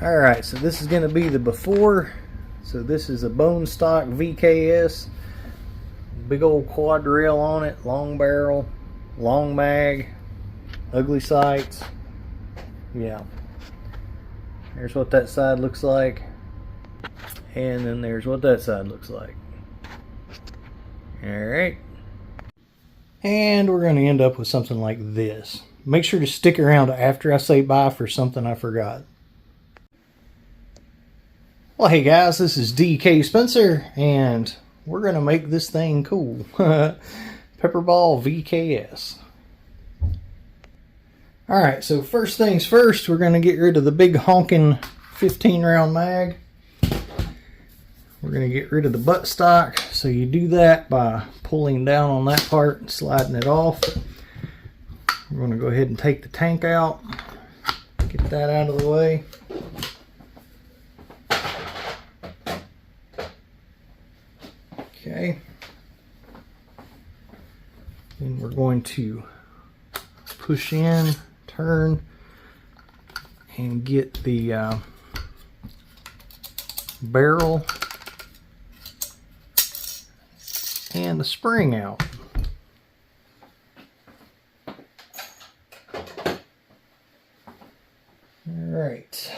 Alright, so this is going to be the before. So this is a bone stock VKS. Big old quad rail on it, long barrel, long mag, ugly sights. Yeah. There's what that side looks like. And then there's what that side looks like. Alright. And we're going to end up with something like this. Make sure to stick around after I say bye for something I forgot. Well, hey guys, this is DK Spencer, and we're going to make this thing cool. PepperBall VKS. Alright, so first things first, we're going to get rid of the big honking 15 round mag. We're going to get rid of the buttstock, so you do that by pulling down on that part and sliding it off. We're going to go ahead and take the tank out, get that out of the way. Okay. Then we're going to push in, turn, and get the barrel and the spring out. Alright.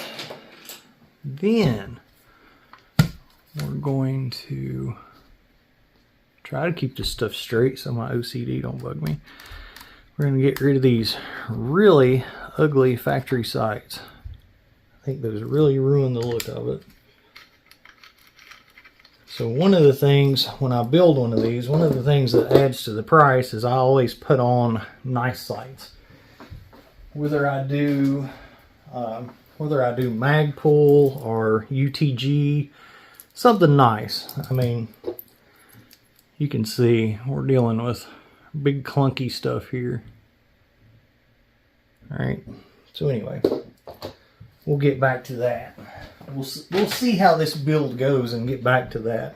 Then we're going to try to keep this stuff straight so my OCD don't bug me. We're going to get rid of these really ugly factory sights. I think those really ruin the look of it. So one of the things, when I build one of these, one of the things that adds to the price is I always put on nice sights. Whether I do Magpul or UTG, something nice. I mean, you can see we're dealing with big clunky stuff here. Alright, so anyway, we'll get back to that. We'll see how this build goes and get back to that.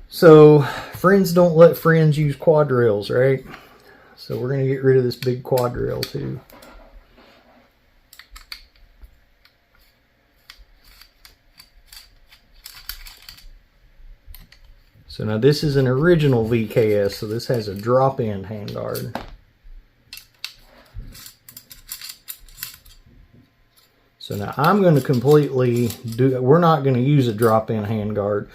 So, friends don't let friends use quad rails, right? So we're going to get rid of this big quad rail too. So now this is an original VKS, so this has a drop-in handguard. So now I'm going to completely do, we're not going to use a drop-in handguard,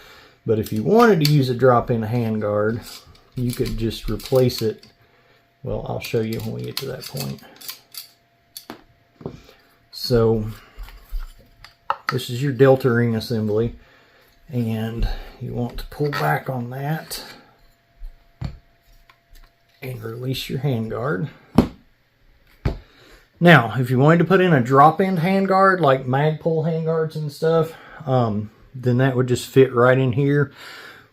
but if you wanted to use a drop-in handguard, you could just replace it. Well, I'll show you when we get to that point. So this is your delta ring assembly, and you want to pull back on that and release your handguard. Now, if you wanted to put in a drop-in handguard, like Magpul handguards and stuff, then that would just fit right in here.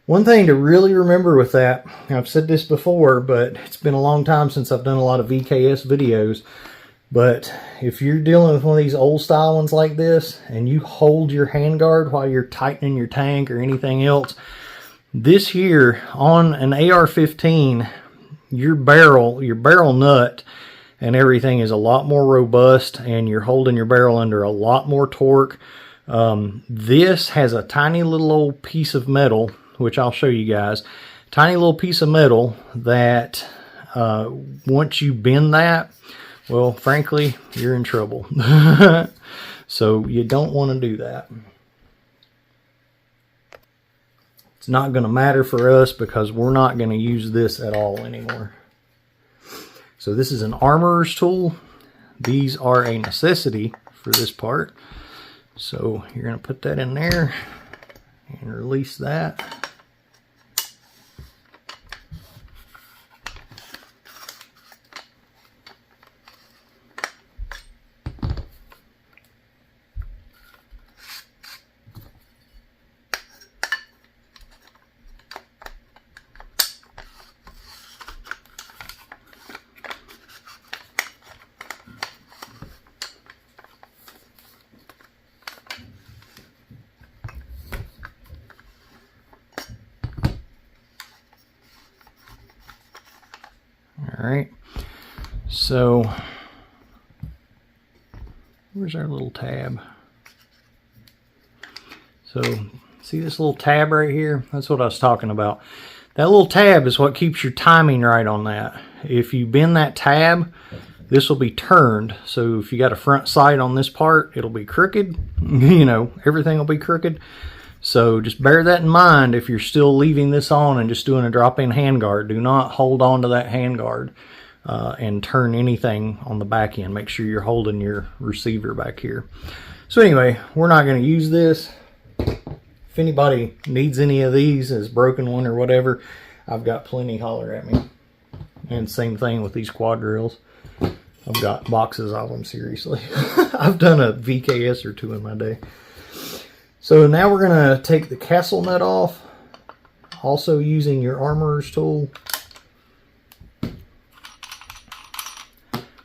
One thing to really remember with that, I've said this before, but it's been a long time since I've done a lot of VKS videos, but if you're dealing with one of these old style ones like this, and you hold your handguard while you're tightening your tank or anything else, this here, on an AR-15, your barrel nut and everything is a lot more robust, and you're holding your barrel under a lot more torque. This has a tiny little old piece of metal, which I'll show you guys. Tiny little piece of metal that once you bend that, well, frankly, you're in trouble. So you don't want to do that. It's not going to matter for us because we're not going to use this at all anymore. So this is an armorer's tool. These are a necessity for this part. So you're going to put that in there and release that. Alright, so where's our little tab? So see this little tab right here? That's what I was talking about. That little tab is what keeps your timing right on that. If you bend that tab, this will be turned. So if you got a front sight on this part, it'll be crooked. You know, everything will be crooked. So just bear that in mind if you're still leaving this on and just doing a drop-in handguard. Do not hold on to that handguard and turn anything on the back end. Make sure you're holding your receiver back here. So anyway, we're not going to use this. If anybody needs any of these as broken one or whatever, I've got plenty. Holler at me. And same thing with these quad drills. I've got boxes of them, seriously. I've done a VKS or two in my day. So now we're going to take the castle nut off, also using your armorer's tool.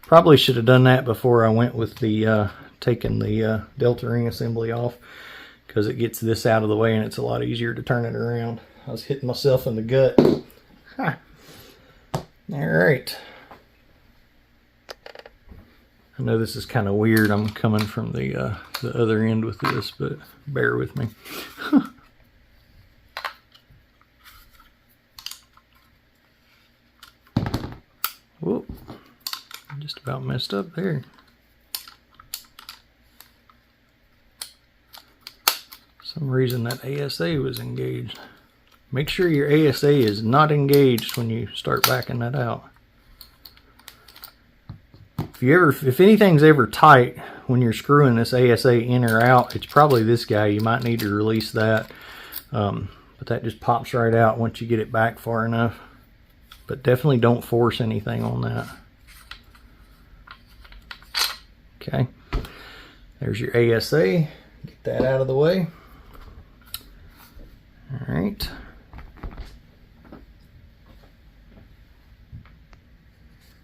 Probably should have done that before I went with the taking the delta ring assembly off, because it gets this out of the way and it's a lot easier to turn it around. I was hitting myself in the gut. Ha. All right. I know this is kind of weird. I'm coming from the other end with this, but bear with me. Whoop. Just about messed up there. Some reason that ASA was engaged. Make sure your ASA is not engaged when you start backing that out. If anything's ever tight when you're screwing this ASA in or out, it's probably this guy. You might need to release that. But that just pops right out once you get it back far enough. But definitely don't force anything on that. Okay. There's your ASA. Get that out of the way. All right.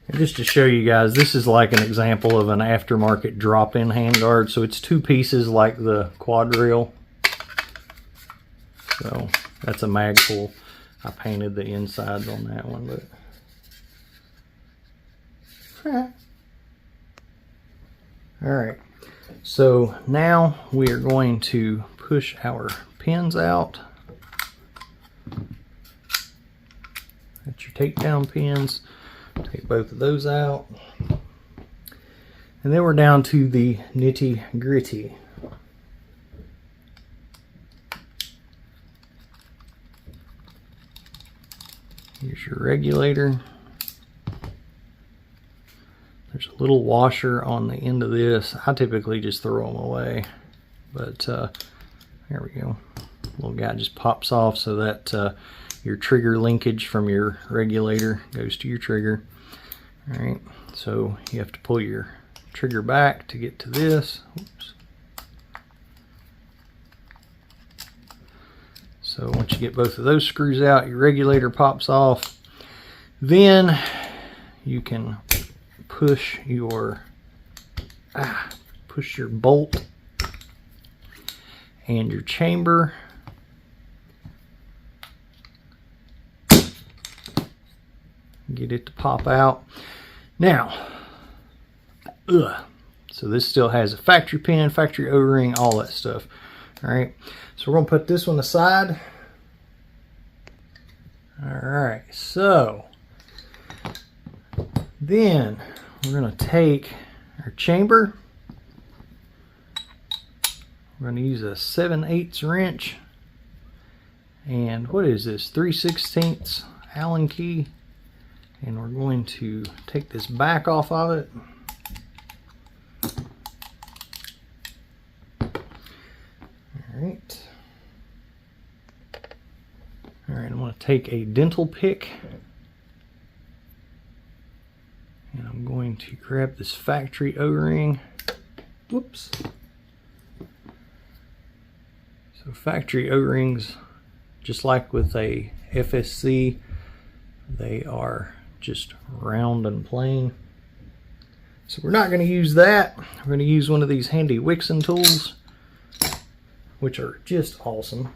And just to show you guys, this is like an example of an aftermarket drop-in handguard. So it's two pieces like the quad drill. So that's a mag pull. I painted the insides on that one, but all right. So now we are going to push our pins out. That's your takedown pins. Take both of those out. And then we're down to the nitty gritty. Here's your regulator. There's a little washer on the end of this. I typically just throw them away, but there we go. Little guy just pops off so that your trigger linkage from your regulator goes to your trigger. All right, so you have to pull your trigger back to get to this. Oops. So once you get both of those screws out, your regulator pops off. Then you can push your bolt and your chamber. Get it to pop out. Now, so this still has a factory pin, factory O-ring, all that stuff. All right, so we're gonna put this one aside. All right, so then we're gonna take our chamber. We're gonna use a 7/8 wrench. And what is this? 3/16 Allen key. And we're going to take this back off of it. Alright. Alright, I'm going to take a dental pick. And I'm going to grab this factory O-ring. Whoops. So factory O-rings, just like with a FSC, they are just round and plain. So we're not going to use that. We're going to use one of these handy Wixon tools, which are just awesome.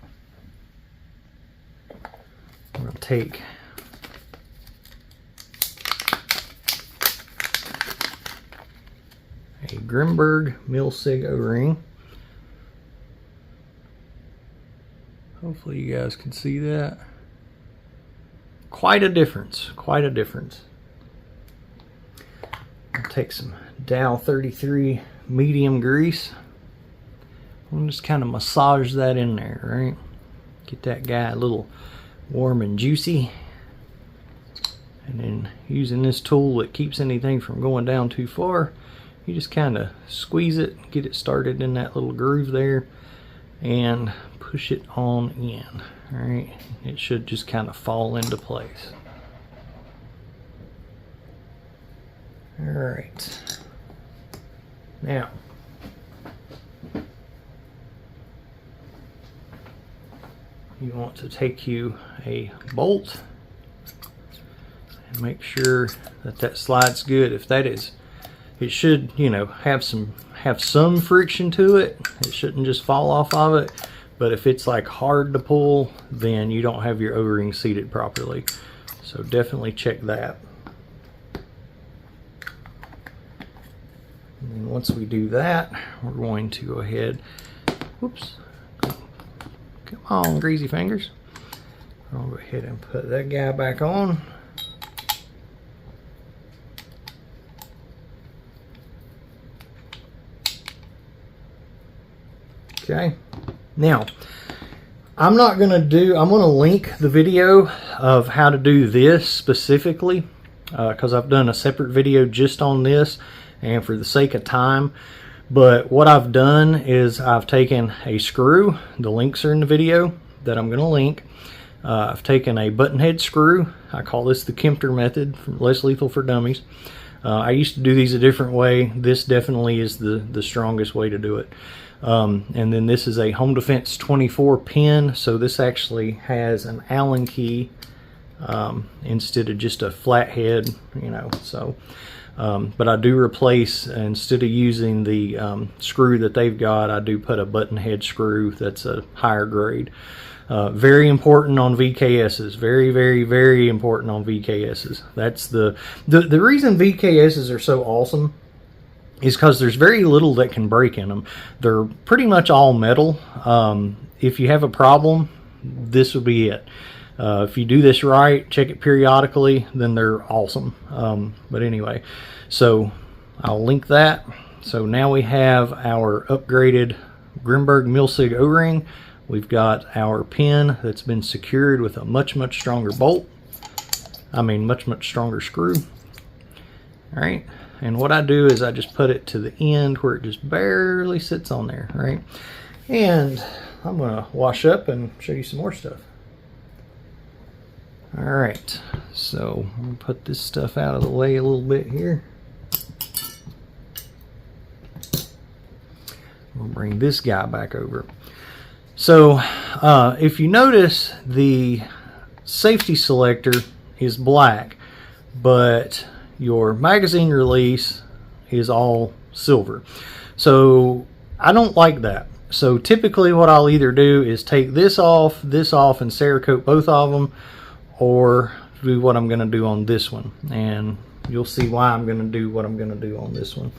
I'm going to take a Grimberg Mil-Sig O-ring. Hopefully you guys can see that. Quite a difference, quite a difference. I'll take some Dow 33 medium grease. We'll just kind of massage that in there, right? Get that guy a little warm and juicy. And then using this tool that keeps anything from going down too far, you just kind of squeeze it, get it started in that little groove there, and push it on in. All right, it should just kind of fall into place. All right, now you want to take you a bolt and make sure that that slides good. If that is, it should, you know, have some friction to it. It shouldn't just fall off of it. But if it's like hard to pull, then you don't have your O-ring seated properly. So definitely check that. And then once we do that, we're going to go ahead, whoops, come on, greasy fingers. I'll go ahead and put that guy back on. Okay, now I'm going to link the video of how to do this specifically because I've done a separate video just on this and for the sake of time. But what I've done is I've taken a screw, the links are in the video that I'm going to link. I've taken a button head screw. I call this the Kempter method, from Less Lethal for Dummies. I used to do these a different way. This definitely is the strongest way to do it. And then this is a Home Defense 24 pin, so this actually has an Allen key instead of just a flat head, you know. So, but I do replace, instead of using the screw that they've got, I do put a button head screw that's a higher grade. Very important on VKSs. Very, very, very important on VKSs. That's the reason VKSs are so awesome is because there's very little that can break in them. They're pretty much all metal. If you have a problem, this will be it. If you do this right, check it periodically, then they're awesome. But anyway, so I'll link that. So now we have our upgraded Grimberg Milsig O-ring. We've got our pin that's been secured with a much, much stronger bolt. I mean, much, much stronger screw. All right. And what I do is I just put it to the end where it just barely sits on there, right? And I'm gonna wash up and show you some more stuff. All right, so I'm gonna put this stuff out of the way a little bit here. We'll bring this guy back over. So if you notice, the safety selector is black, but your magazine release is all silver. So I don't like that. So typically what I'll either do is take this off, and Cerakote both of them, or do what I'm going to do on this one. And you'll see why I'm going to do what I'm going to do on this one.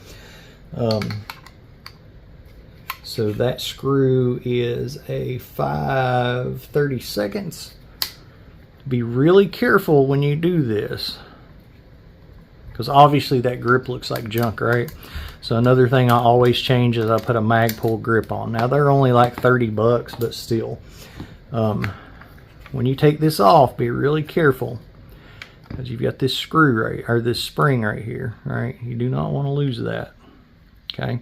So that screw is a 5/32. Be really careful when you do this, because obviously that grip looks like junk, right? So another thing I always change is I put a Magpul grip on. Now they're only like 30 bucks, but still. When you take this off, be really careful, because you've got this screw right, or this spring right here, right? You do not want to lose that, okay?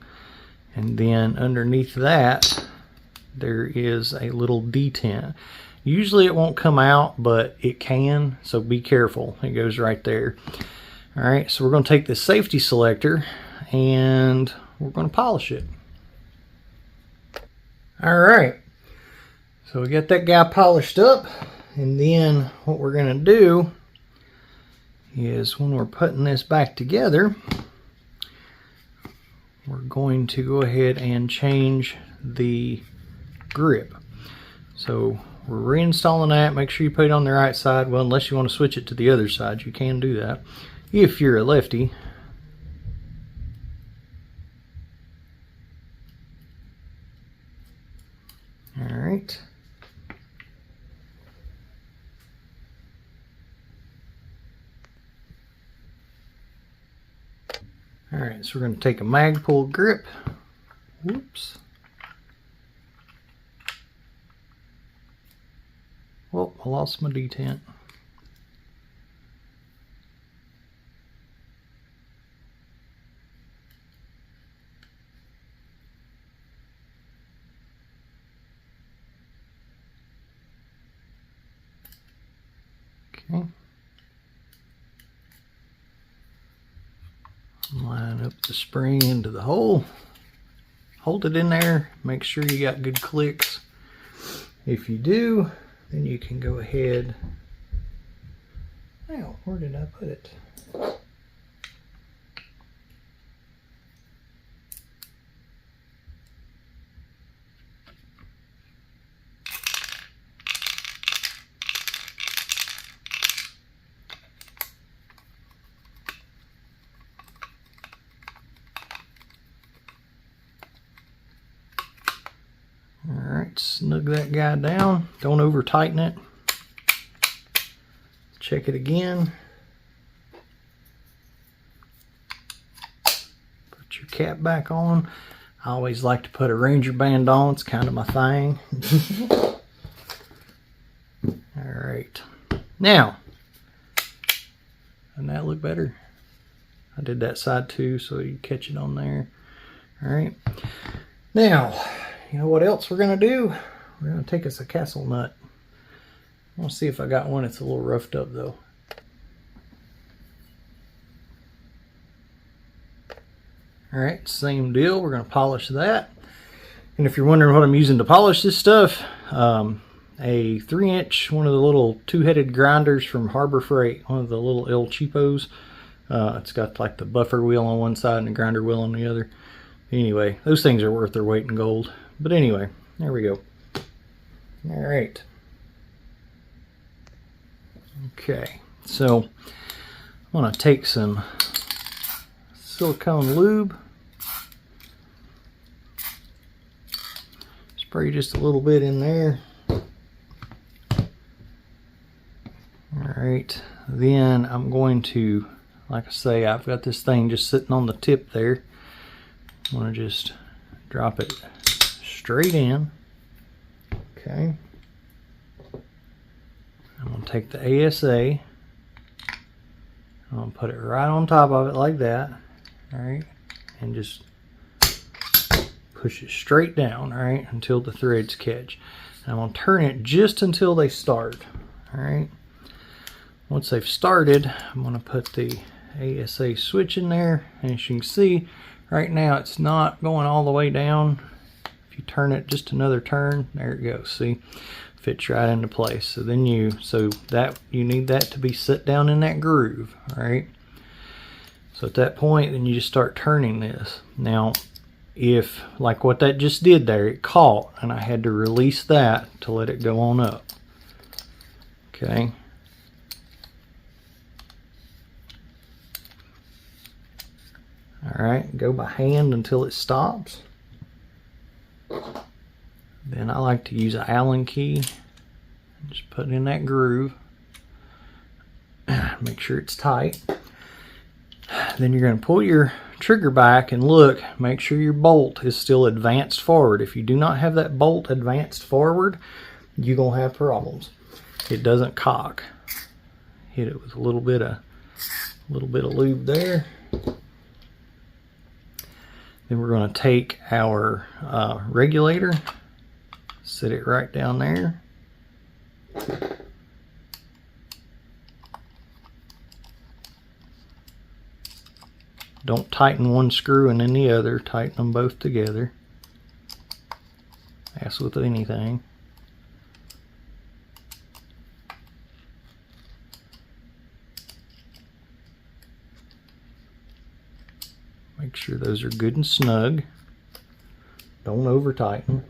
And then underneath that, there is a little detent. Usually it won't come out, but it can, so be careful. It goes right there. All right, so we're going to take this safety selector and we're going to polish it. All right, so we got that guy polished up, and then what we're going to do is, when we're putting this back together, we're going to go ahead and change the grip. So we're reinstalling that. Make sure you put it on the right side. Well, unless you want to switch it to the other side, you can do that if you're a lefty. All right. Alright, so we're going to take a Magpul grip. Whoops. Oh, I lost my detent. Okay. Line up the spring into the hole. Hold it in there. Make sure you got good clicks. If you do, then you can go ahead. Now, where did I put it? Alright, snug that guy down. Don't over tighten it. Check it again. Put your cap back on. I always like to put a Ranger band on. It's kind of my thing. Alright. Now, doesn't that look better? I did that side too, so you catch it on there. Alright. Now, you know what else we're going to do? We're going to take us a castle nut. I want to see if I got one that's a little roughed up though. Alright, same deal. We're going to polish that. And if you're wondering what I'm using to polish this stuff, a 3-inch, one of the little 2-headed grinders from Harbor Freight, one of the little El Cheapos. It's got like the buffer wheel on one side and the grinder wheel on the other. Anyway, those things are worth their weight in gold. But anyway, there we go. Alright. Okay, so I'm going to take some silicone lube. Spray just a little bit in there. Alright, then I'm going to, like I say, I've got this thing just sitting on the tip there. I'm going to just drop it straight in. Okay. I'm going to take the ASA. I'm going to put it right on top of it like that. Alright. And just push it straight down, alright, until the threads catch. And I'm going to turn it just until they start. Alright. Once they've started, I'm going to put the ASA switch in there. And as you can see, right now it's not going all the way down. If you turn it just another turn, there it goes. See? Fits right into place. So then you need that to be set down in that groove. Alright. So at that point, then you just start turning this. Now, if like what that just did there, it caught and I had to release that to let it go on up. Okay. Alright, go by hand until it stops. Then I like to use an Allen key. Just put it in that groove. Make sure it's tight. Then you're going to pull your trigger back and look. Make sure your bolt is still advanced forward. If you do not have that bolt advanced forward, you're going to have problems. It doesn't cock. Hit it with a little bit of lube there. Then we're going to take our regulator, set it right down there. Don't tighten one screw and then the other, tighten them both together. As with anything. Make sure those are good and snug. Don't over tighten.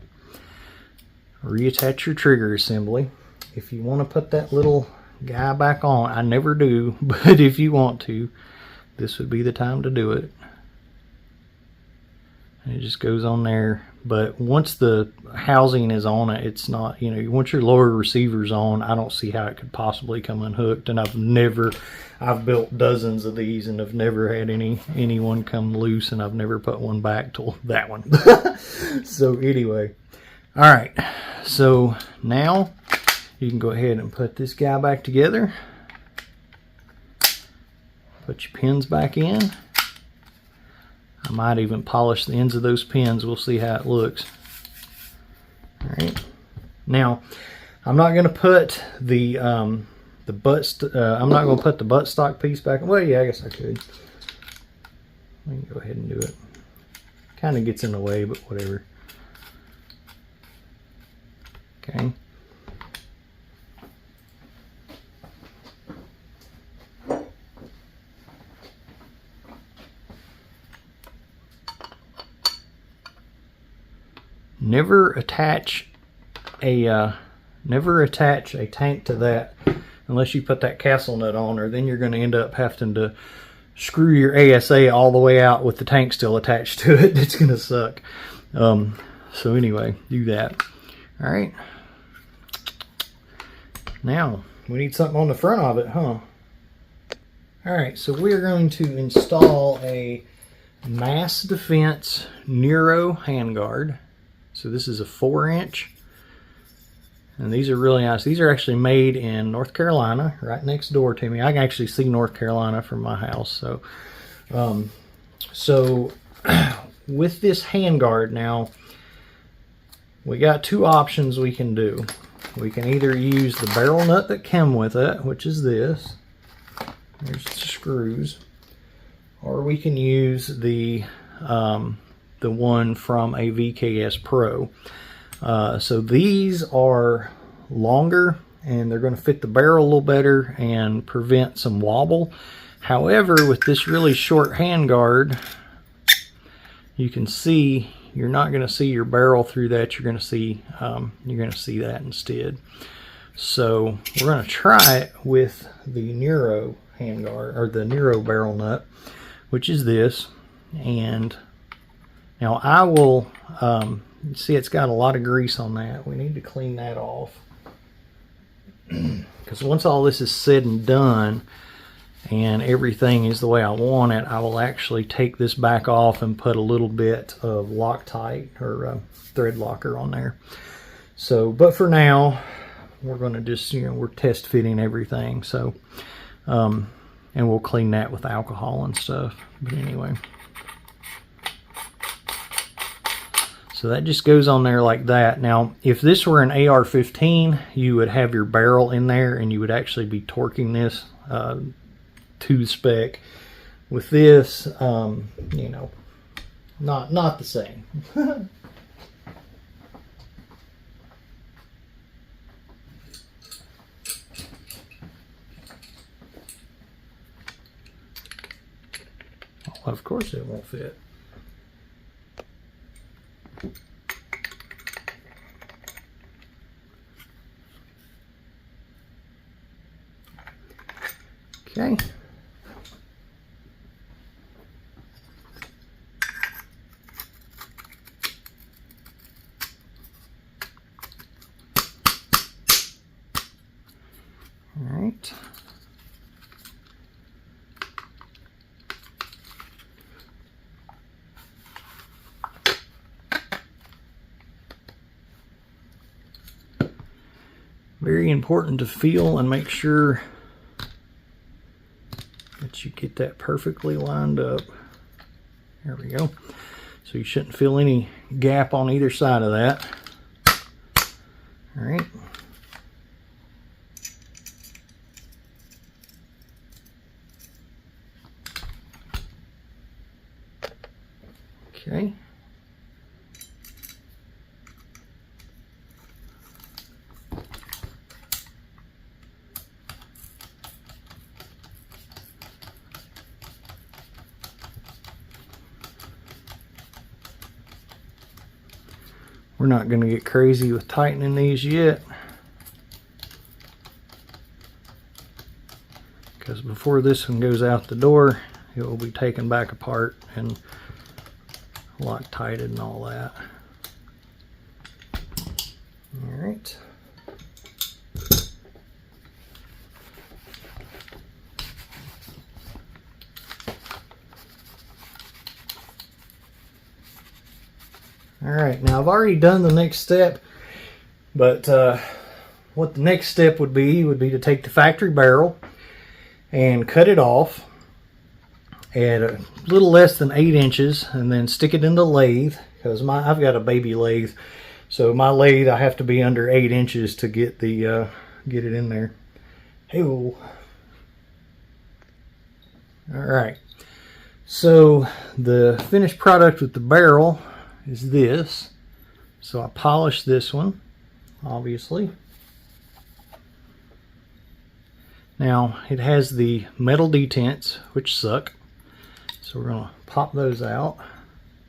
Reattach your trigger assembly. If you want to put that little guy back on, I never do, but if you want to, this would be the time to do it. It just goes on there. But once the housing is on it, it's not, you know, once your lower receiver's on, I don't see how it could possibly come unhooked. And I've built dozens of these and have never had anyone come loose, and I've never put one back till that one. So anyway, all right. So now you can go ahead and put this guy back together. Put your pins back in. I might even polish the ends of those pins. We'll see how it looks. All right. Now, I'm not going to put the buttstock piece back. Well, yeah, I guess I could. We can go ahead and do it. Kind of gets in the way, but whatever. Okay. Never attach a tank to that unless you put that castle nut on, or then you're going to end up having to screw your ASA all the way out with the tank still attached to it. It's going to suck. So anyway, do that. All right. Now we need something on the front of it, huh? All right, so we are going to install a Mass Defense Neuro handguard. So this is a 4-inch, and these are really nice. These are actually made in North Carolina, right next door to me. I can actually see North Carolina from my house. So, with this handguard now, we got two options we can do. We can either use the barrel nut that came with it, which is this. There's the screws, or we can use the one from a VKS Pro. So these are longer, and they're going to fit the barrel a little better and prevent some wobble. However, with this really short handguard, you can see you're not going to see your barrel through that. You're going to see that instead. So we're going to try it with the Neuro handguard, or the Neuro barrel nut, which is this. And now I will, see it's got a lot of grease on that. We need to clean that off. Because once all this is said and done and everything is the way I want it, I will actually take this back off and put a little bit of Loctite or thread locker on there. So, but for now, we're going to just, we're test fitting everything. So, and we'll clean that with alcohol and stuff. But anyway. So that just goes on there like that. Now, if this were an AR-15, you would have your barrel in there and you would actually be torquing this to spec. With this, not the same. Well, of course it won't fit. Okay. All right. Very important to feel and make sure that you get that perfectly lined up. There we go. So you shouldn't feel any gap on either side of that. All right. Okay. We're not going to get crazy with tightening these yet, because before this one goes out the door, it will be taken back apart, and Loctited and all that. All right. All right, now I've already done the next step, but what the next step would be to take the factory barrel and cut it off at a little less than 8 inches, and then stick it in the lathe, because I've got a baby lathe, so my lathe I have to be under 8 inches to get the get it in there. Hey-o. All right, so the finished product with the barrel is this. So I polished this one, obviously. Now it has the metal detents, which suck. So we're gonna pop those out.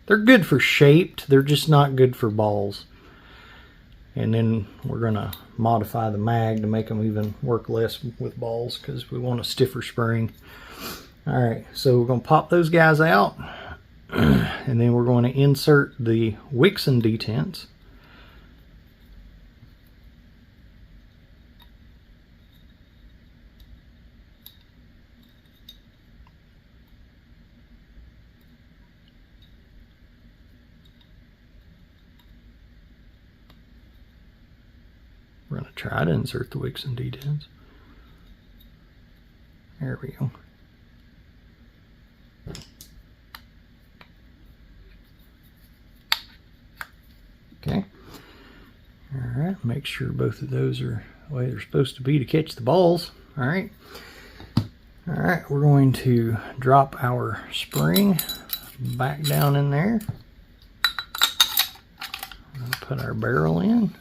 They're good for shaped, they're just not good for balls. And then we're gonna modify the mag to make them even work less with balls, because we want a stiffer spring. All right, so we're gonna pop those guys out. And then we're going to insert the wicks and detents. We're going to try to insert the wicks and detents. There we go. Okay. All right, make sure both of those are the way they're supposed to be to catch the balls. All right. All right, we're going to drop our spring back down in there. We'll put our barrel in.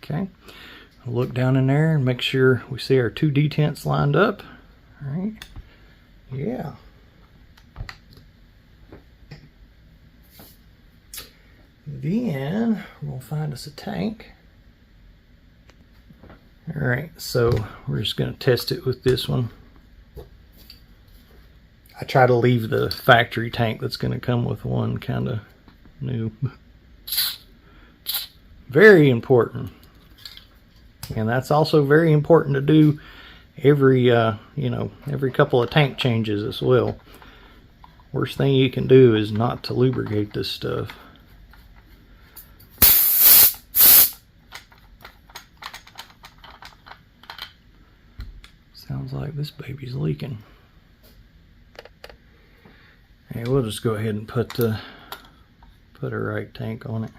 Okay. We'll look down in there and make sure we see our 2 detents lined up. All right. Yeah. Then we'll find us a tank. All right, so we're just going to test it with this one. I try to leave the factory tank that's going to come with one kind of new. Very important. And that's also very important to do every, every couple of tank changes as well. Worst thing you can do is not to lubricate this stuff. Sounds like this baby's leaking. Hey, we'll just go ahead and put a right tank on it.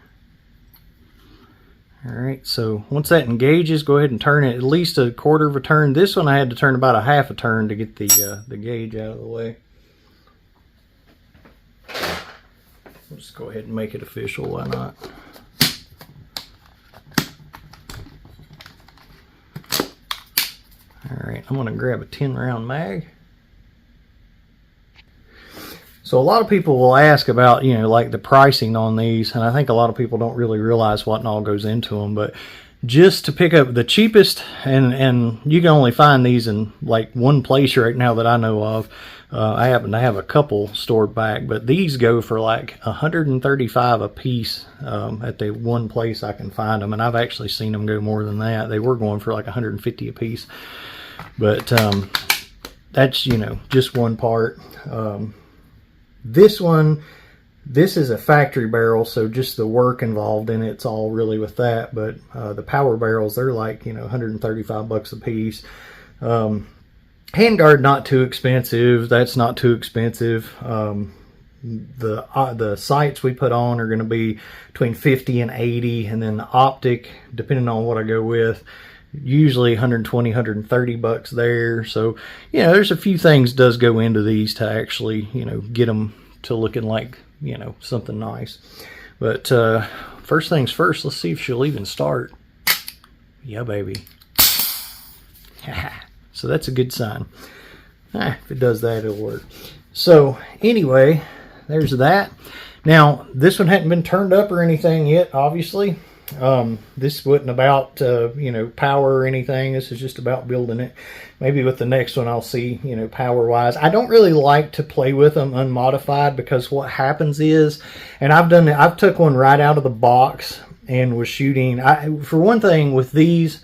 All right, so once that engages, go ahead and turn it at least a 1/4 of a turn. This one I had to turn about a 1/2 a turn to get the gauge out of the way. We'll just go ahead and make it official, why not? Alright, I'm going to grab a 10-round mag. So a lot of people will ask about, like the pricing on these, and I think a lot of people don't really realize what all goes into them, but just to pick up the cheapest, and you can only find these in like one place right now that I know of. I happen to have a couple stored back, but these go for like $135 a piece at the one place I can find them, and I've actually seen them go more than that. They were going for like $150 a piece, but that's just one part. This is a factory barrel, so just the work involved in it's all really with that. But the power barrels, they're like $135 a piece. Handguard, not too expensive. That's not too expensive. The sights we put on are going to be between 50 and 80, and then the optic, depending on what I go with, usually 120, 130 bucks there. So there's a few things does go into these to actually get them to looking like something nice. But first things first, let's see if she'll even start. Yeah, baby. So that's a good sign. If it does that, it'll work. So anyway, there's that. Now, this one hadn't been turned up or anything yet, obviously. This wasn't about, power or anything. This is just about building it. Maybe with the next one I'll see, power-wise. I don't really like to play with them unmodified, because what happens is, and I've took one right out of the box and was shooting. For one thing, with these,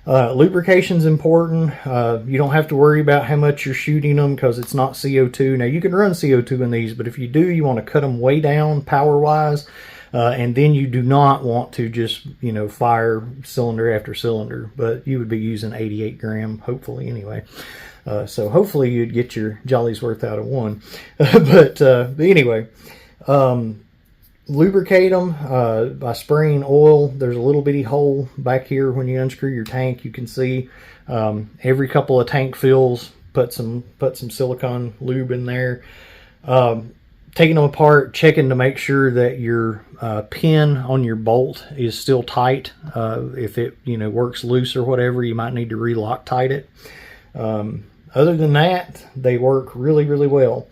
lubrication's important. You don't have to worry about how much you're shooting them, because it's not CO2. Now, you can run CO2 in these, but if you do, you want to cut them way down power-wise. And then you do not want to just, fire cylinder after cylinder, but you would be using 88 gram, hopefully, anyway. So hopefully you'd get your jolly's worth out of one. but anyway, lubricate them by spraying oil. There's a little bitty hole back here when you unscrew your tank. You can see every couple of tank fills, put some silicone lube in there. Taking them apart, checking to make sure that your pin on your bolt is still tight. If it works loose or whatever, you might need to re-Loctite it. Other than that, they work really, really well.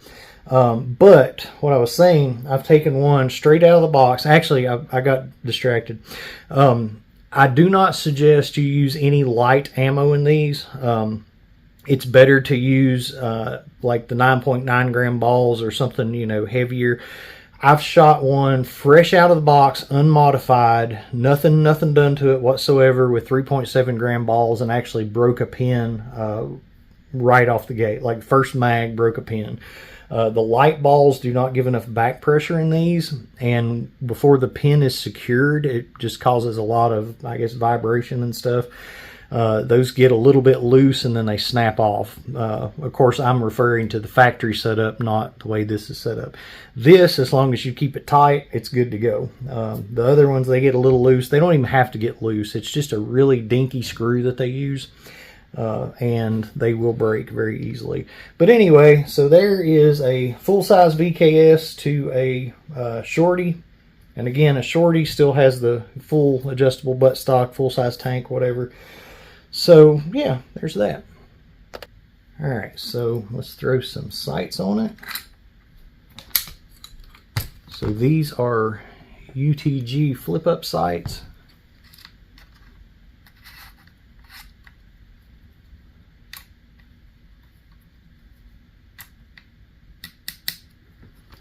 But what I was saying, I've taken one straight out of the box. Actually, I got distracted. I do not suggest you use any light ammo in these. It's better to use like the 9.9 gram balls or something, heavier. I've shot one fresh out of the box, unmodified, nothing done to it whatsoever, with 3.7 gram balls, and actually broke a pin right off the gate. Like, first mag, broke a pin. The light balls do not give enough back pressure in these, and before the pin is secured, it just causes a lot of, I guess, vibration and stuff. Those get a little bit loose and then they snap off. Of course, I'm referring to the factory setup, not the way this is set up. This, as long as you keep it tight, it's good to go. The other ones, they get a little loose. They don't even have to get loose. It's just a really dinky screw that they use, and they will break very easily. But anyway, so there is a full-size VKS to a Shortie. And again, a Shortie still has the full adjustable buttstock, full-size tank, whatever. So, yeah, there's that. Alright, so let's throw some sights on it. So these are UTG flip-up sights.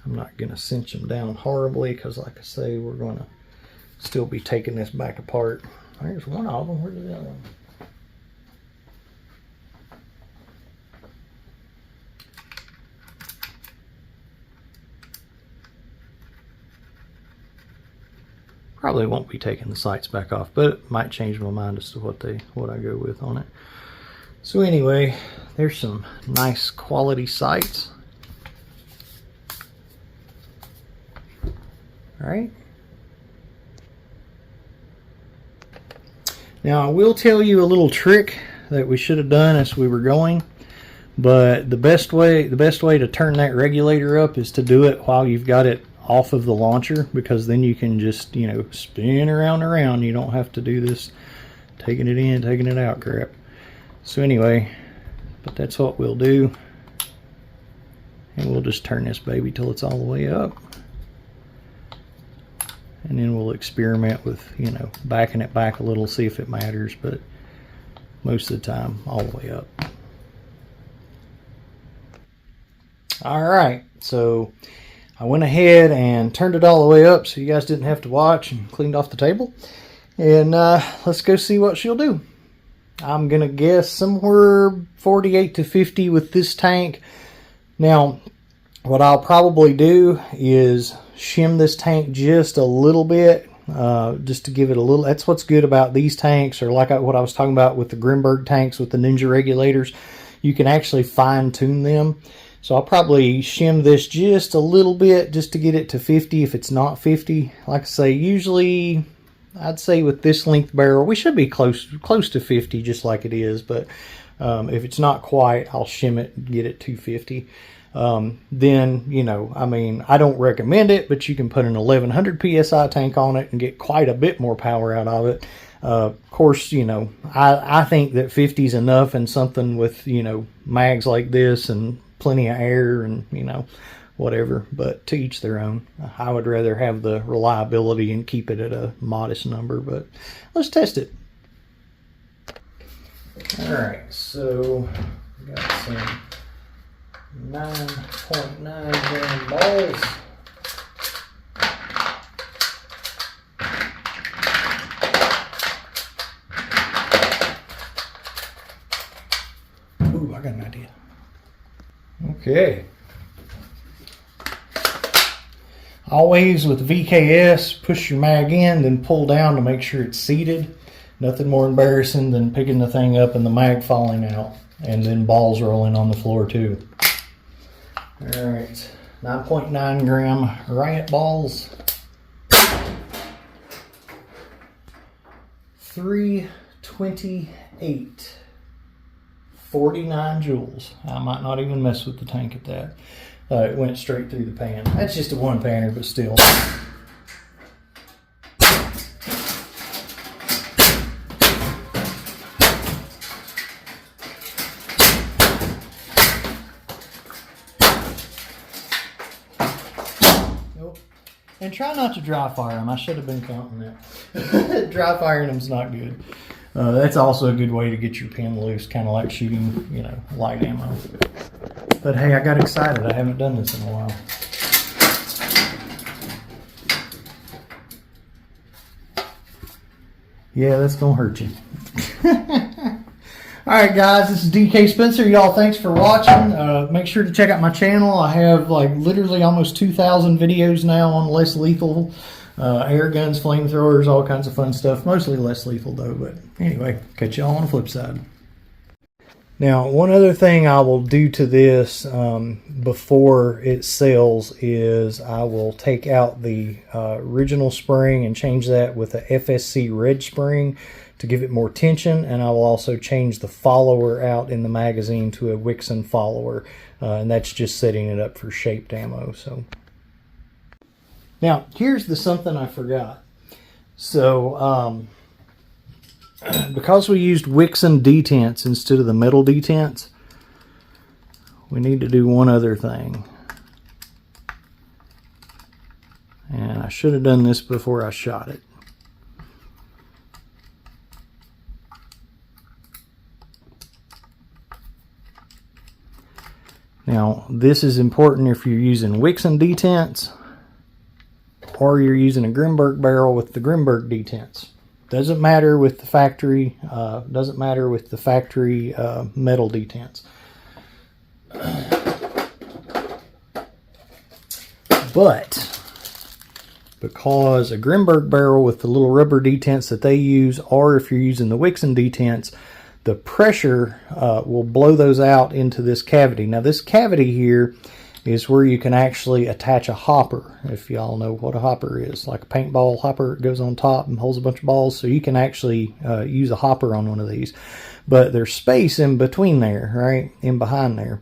I'm not going to cinch them down horribly, because like I say, we're going to still be taking this back apart. There's one of them. Where's the other one? Probably won't be taking the sights back off, but it might change my mind as to what I go with on it. So anyway, there's some nice quality sights. All right. Now, I will tell you a little trick that we should have done as we were going, but the best way to turn that regulator up is to do it while you've got it off of the launcher, because then you can just, spin around and around. You don't have to do this taking it in, taking it out crap. So anyway, but that's what we'll do. And we'll just turn this baby till it's all the way up. And then we'll experiment with, backing it back a little, see if it matters, but most of the time, all the way up. All right, so I went ahead and turned it all the way up so you guys didn't have to watch, and cleaned off the table. And let's go see what she'll do. I'm going to guess somewhere 48 to 50 with this tank. Now, what I'll probably do is shim this tank just a little bit, just to give it a little. That's what's good about these tanks, or like what I was talking about with the Grimberg tanks with the Ninja regulators. You can actually fine tune them. So I'll probably shim this just a little bit just to get it to 50 if it's not 50. Like I say, usually I'd say with this length barrel, we should be close to 50 just like it is. But if it's not quite, I'll shim it and get it to 50. Then, I mean, I don't recommend it, but you can put an 1100 PSI tank on it and get quite a bit more power out of it. Of course, I think that 50 is enough, and something with, mags like this and plenty of air and, whatever, but to each their own. I would rather have the reliability and keep it at a modest number, but let's test it. All right, so we got some 9.9 gram balls. Ooh, I got an idea. Okay. Always with VKS, push your mag in, then pull down to make sure it's seated. Nothing more embarrassing than picking the thing up and the mag falling out, and then balls rolling on the floor too. All right, 9.9 gram riot balls. 328. 49 joules. I might not even mess with the tank at that. It went straight through the pan. That's just a one panner, but still. Nope. And try not to dry fire them. I should have been counting that. Dry firing them's not good. That's also a good way to get your pin loose, kind of like shooting, you know, light ammo. But hey, I got excited. I haven't done this in a while. Yeah, that's gonna hurt you. Alright guys, this is DK Spencer. Y'all, thanks for watching. Make sure to check out my channel. I have like literally almost 2,000 videos now on less lethal air guns, flamethrowers, all kinds of fun stuff. Mostly less lethal though, but anyway, catch y'all on the flip side. Now, one other thing I will do to this before it sells is I will take out the original spring and change that with a FSC red spring to give it more tension, and I will also change the follower out in the magazine to a Wixon follower, and that's just setting it up for shaped ammo. So now here's the something I forgot. So because we used Wixon detents instead of the metal detents, we need to do one other thing. And I should have done this before I shot it. Now, this is important if you're using Wixon detents or you're using a Grimberg barrel with the Grimberg detents. Doesn't matter with the factory. Doesn't matter with the factory metal detents. But because a Grimberg barrel with the little rubber detents that they use, or if you're using the Wixon detents, the pressure will blow those out into this cavity. Now this cavity here is where you can actually attach a hopper, if y'all know what a hopper is. Like a paintball hopper, it goes on top and holds a bunch of balls, so you can actually use a hopper on one of these. But there's space in between there, right, in behind there.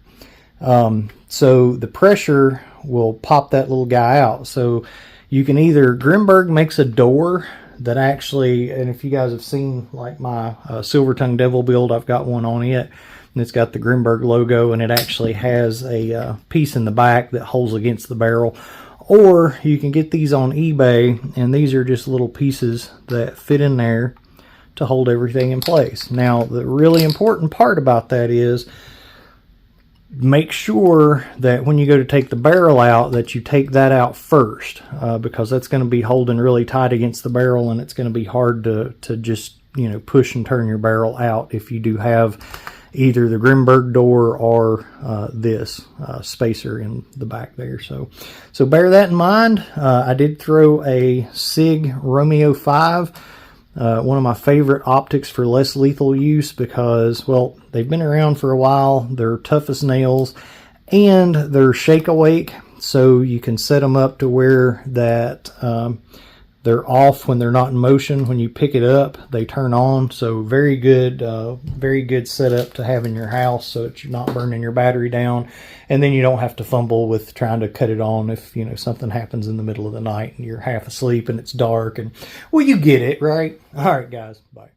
So the pressure will pop that little guy out. So you can either, Grimberg makes a door that actually, and if you guys have seen like my Silver Tongue Devil build, I've got one on it. And it's got the Grimberg logo, and it actually has a piece in the back that holds against the barrel. Or you can get these on eBay, and these are just little pieces that fit in there to hold everything in place. Now, the really important part about that is make sure that when you go to take the barrel out, that you take that out first, because that's going to be holding really tight against the barrel, and it's going to be hard to just, you know, push and turn your barrel out if you do have either the Grimberg door or this spacer in the back there. So bear that in mind. I did throw a SIG Romeo 5, one of my favorite optics for less lethal use, because, well, they've been around for a while, they're tough as nails, and they're shake awake, so you can set them up to where that they're off when they're not in motion. When you pick it up, they turn on. So very good setup to have in your house, so that you're not burning your battery down, and then you don't have to fumble with trying to cut it on if, you know, something happens in the middle of the night and you're half asleep and it's dark. And well, you get it, right? All right, guys, bye.